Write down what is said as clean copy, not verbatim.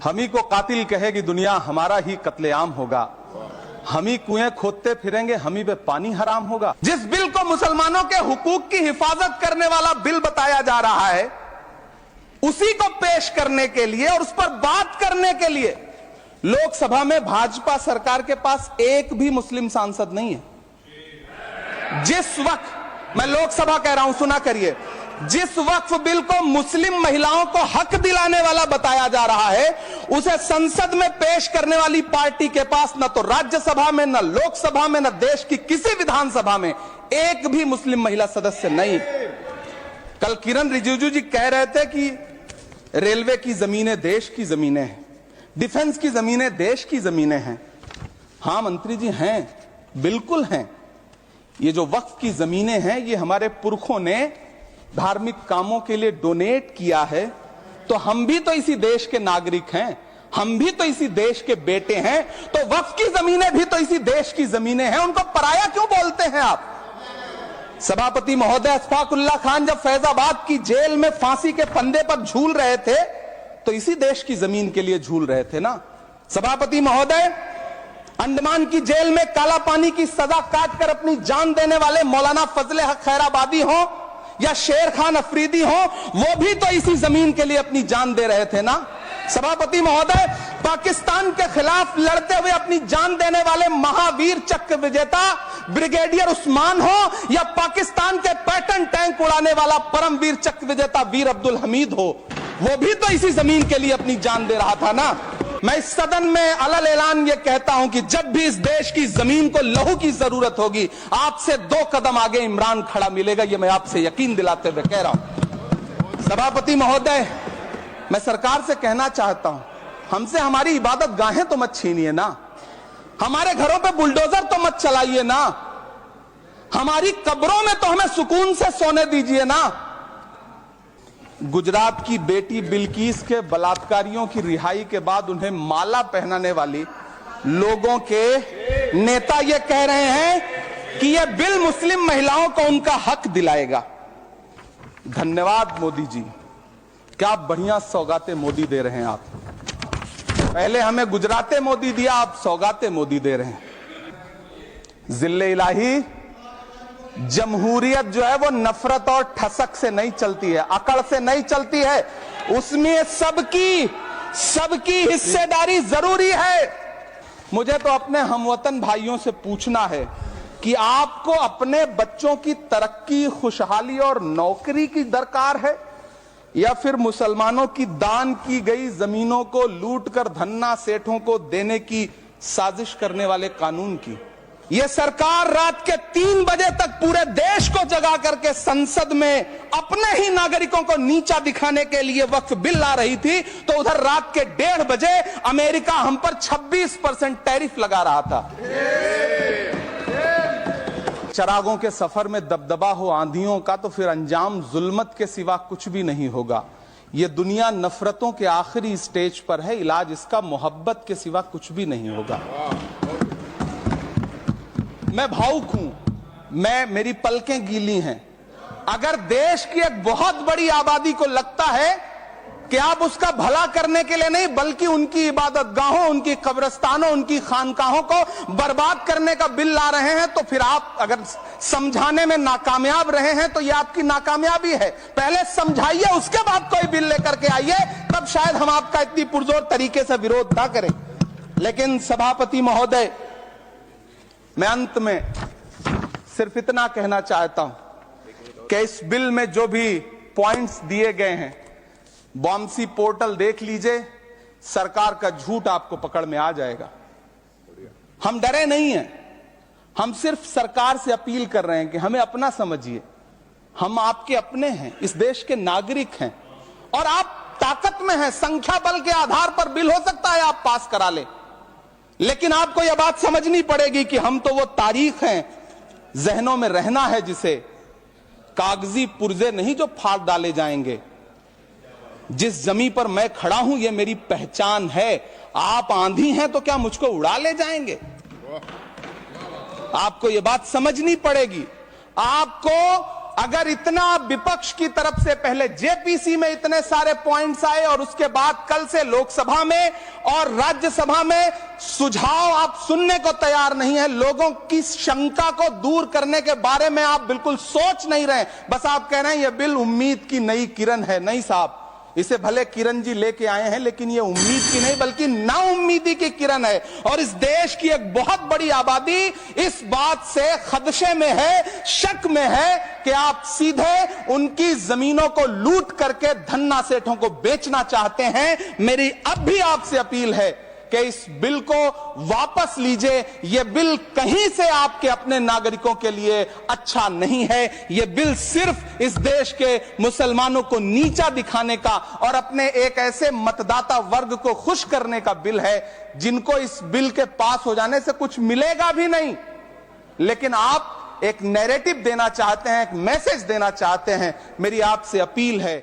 हम ही को कातिल कहेगी दुनिया, हमारा ही कत्लेआम होगा। हम ही कुएं खोदते फिरेंगे, हम ही पे पानी हराम होगा। जिस बिल को मुसलमानों के हुकूक की हिफाजत करने वाला बिल बताया जा रहा है, उसी को पेश करने के लिए और उस पर बात करने के लिए लोकसभा में भाजपा सरकार के पास एक भी मुस्लिम सांसद नहीं है। जिस वक्त मैं लोकसभा कह रहा हूं, सुना करिए, जिस वक्फ बिल को मुस्लिम महिलाओं को हक दिलाने वाला बताया जा रहा है, उसे संसद में पेश करने वाली पार्टी के पास न तो राज्यसभा में, न लोकसभा में, न देश की किसी विधानसभा में एक भी मुस्लिम महिला सदस्य नहीं। कल किरण रिजिजू जी कह रहे थे कि रेलवे की जमीनें देश की जमीनें हैं, डिफेंस की जमीनें देश की जमीनें हैं। हां मंत्री जी, हैं, बिल्कुल हैं। ये जो वक्फ की जमीनें हैं, ये हमारे पुरखों ने धार्मिक कामों के लिए डोनेट किया है। तो हम भी तो इसी देश के नागरिक हैं, हम भी तो इसी देश के बेटे हैं, तो वक्फ की जमीनें भी तो इसी देश की जमीनें हैं। उनको पराया क्यों बोलते हैं आप? सभापति महोदय अशफाकुल्लाह खान जब फैजाबाद की जेल में फांसी के फंदे पर झूल रहे थे, तो इसी देश की जमीन के लिए झूल रहे थे ना। सभापति महोदय, अंडमान की जेल में काला पानी की सजा काटकर अपनी जान देने वाले मौलाना फजले हक खैराबादी हो या शेर खान अफरीदी हो, वो भी तो इसी जमीन के लिए अपनी जान दे रहे थे ना। सभापति महोदय, पाकिस्तान के खिलाफ लड़ते हुए अपनी जान देने वाले महावीर चक्र विजेता ब्रिगेडियर उस्मान हो या पाकिस्तान के पैटर्न टैंक उड़ाने वाला परमवीर चक्र विजेता वीर अब्दुल हमीद हो, वो भी तो इसी जमीन के लिए अपनी जान दे रहा था ना। मैं इस सदन में अलल ऐलान ये कहता हूं कि जब भी इस देश की जमीन को लहू की जरूरत होगी, आपसे 2 कदम आगे इमरान खड़ा मिलेगा, ये मैं आपसे यकीन दिलाते हुए कह रहा हूं। सभापति महोदय, मैं सरकार से कहना चाहता हूं, हमसे हमारी इबादत गाहें तो मत छीनिए ना, हमारे घरों पे बुलडोजर तो मत चलाइए ना, हमारी कब्रों में तो हमें सुकून से सोने दीजिए ना। गुजरात की बेटी बिल्किस के बलात्कारियों की रिहाई के बाद उन्हें माला पहनाने वाली लोगों के नेता ये कह रहे हैं कि यह बिल मुस्लिम महिलाओं को उनका हक दिलाएगा। धन्यवाद मोदी जी, क्या बढ़िया सौगातें मोदी दे रहे हैं आप। पहले हमें गुजराते मोदी दिया, आप सौगातें मोदी दे रहे हैं। जिल्ले इलाही, जमहूरियत जो है वो नफरत और ठसक से नहीं चलती है, अकड़ से नहीं चलती है, उसमें सबकी हिस्सेदारी जरूरी है। मुझे तो अपने हमवतन भाइयों से पूछना है कि आपको अपने बच्चों की तरक्की, खुशहाली और नौकरी की दरकार है या फिर मुसलमानों की दान की गई जमीनों को लूटकर धन्ना सेठों को देने की साजिश करने वाले कानून की? यह सरकार रात के 3 बजे तक पूरे देश को जगा करके संसद में अपने ही नागरिकों को नीचा दिखाने के लिए वक्फ बिल ला रही थी, तो उधर रात के 1:30 बजे अमेरिका हम पर 26% टैरिफ लगा रहा था। चरागों के सफर में दबदबा हो आंधियों का, तो फिर अंजाम जुल्मत के सिवा कुछ भी नहीं होगा। यह दुनिया नफरतों के आखिरी स्टेज पर है, इलाज इसका मोहब्बत के सिवा कुछ भी नहीं होगा। मैं भावुक हूं, मेरी पलकें गीली हैं। अगर देश की एक बहुत बड़ी आबादी को लगता है कि आप उसका भला करने के लिए नहीं, बल्कि उनकी इबादत गाहों, उनकी कब्रिस्तानों, उनकी खानकाहों को बर्बाद करने का बिल ला रहे हैं, तो फिर आप अगर समझाने में नाकामयाब रहे हैं तो यह आपकी नाकामयाबी है। पहले समझाइए, उसके बाद कोई बिल लेकर के आइए, तब शायद हम आपका इतनी पुरजोर तरीके से विरोध ना करें। लेकिन सभापति महोदय, मैं अंत में सिर्फ इतना कहना चाहता हूं कि इस बिल में जो भी पॉइंट्स दिए गए हैं, बॉम्सी पोर्टल देख लीजिए, सरकार का झूठ आपको पकड़ में आ जाएगा। हम डरे नहीं हैं, हम सिर्फ सरकार से अपील कर रहे हैं कि हमें अपना समझिए, हम आपके अपने हैं, इस देश के नागरिक हैं और आप ताकत में हैं। संख्या बल के आधार पर बिल हो सकता है आप पास करा ले, लेकिन आपको यह बात समझनी पड़ेगी कि हम तो वो तारीख हैं, जहनों में रहना है, जिसे कागजी पुर्जे नहीं जो फाड़ डाले जाएंगे। जिस जमीन पर मैं खड़ा हूं, यह मेरी पहचान है। आप आंधी हैं तो क्या मुझको उड़ा ले जाएंगे? आपको यह बात समझनी पड़ेगी। आपको अगर इतना विपक्ष की तरफ से पहले जेपीसी में इतने सारे पॉइंट्स आए और उसके बाद कल से लोकसभा में और राज्यसभा में सुझाव आप सुनने को तैयार नहीं है, लोगों की शंका को दूर करने के बारे में आप बिल्कुल सोच नहीं रहे, बस आप कह रहे हैं यह बिल उम्मीद की नई किरण है। नहीं साहब, इसे भले किरण जी लेके आए हैं, लेकिन ये उम्मीद की नहीं बल्कि नाउम्मीदी की किरण है। और इस देश की एक बहुत बड़ी आबादी इस बात से खदशे में है, शक में है कि आप सीधे उनकी जमीनों को लूट करके धन्ना सेठों को बेचना चाहते हैं। मेरी अब भी आपसे अपील है कि इस बिल को वापस लीजिए। यह बिल कहीं से आपके अपने नागरिकों के लिए अच्छा नहीं है। यह बिल सिर्फ इस देश के मुसलमानों को नीचा दिखाने का और अपने एक ऐसे मतदाता वर्ग को खुश करने का बिल है जिनको इस बिल के पास हो जाने से कुछ मिलेगा भी नहीं, लेकिन आप एक नैरेटिव देना चाहते हैं, एक मैसेज देना चाहते हैं। मेरी आपसे अपील है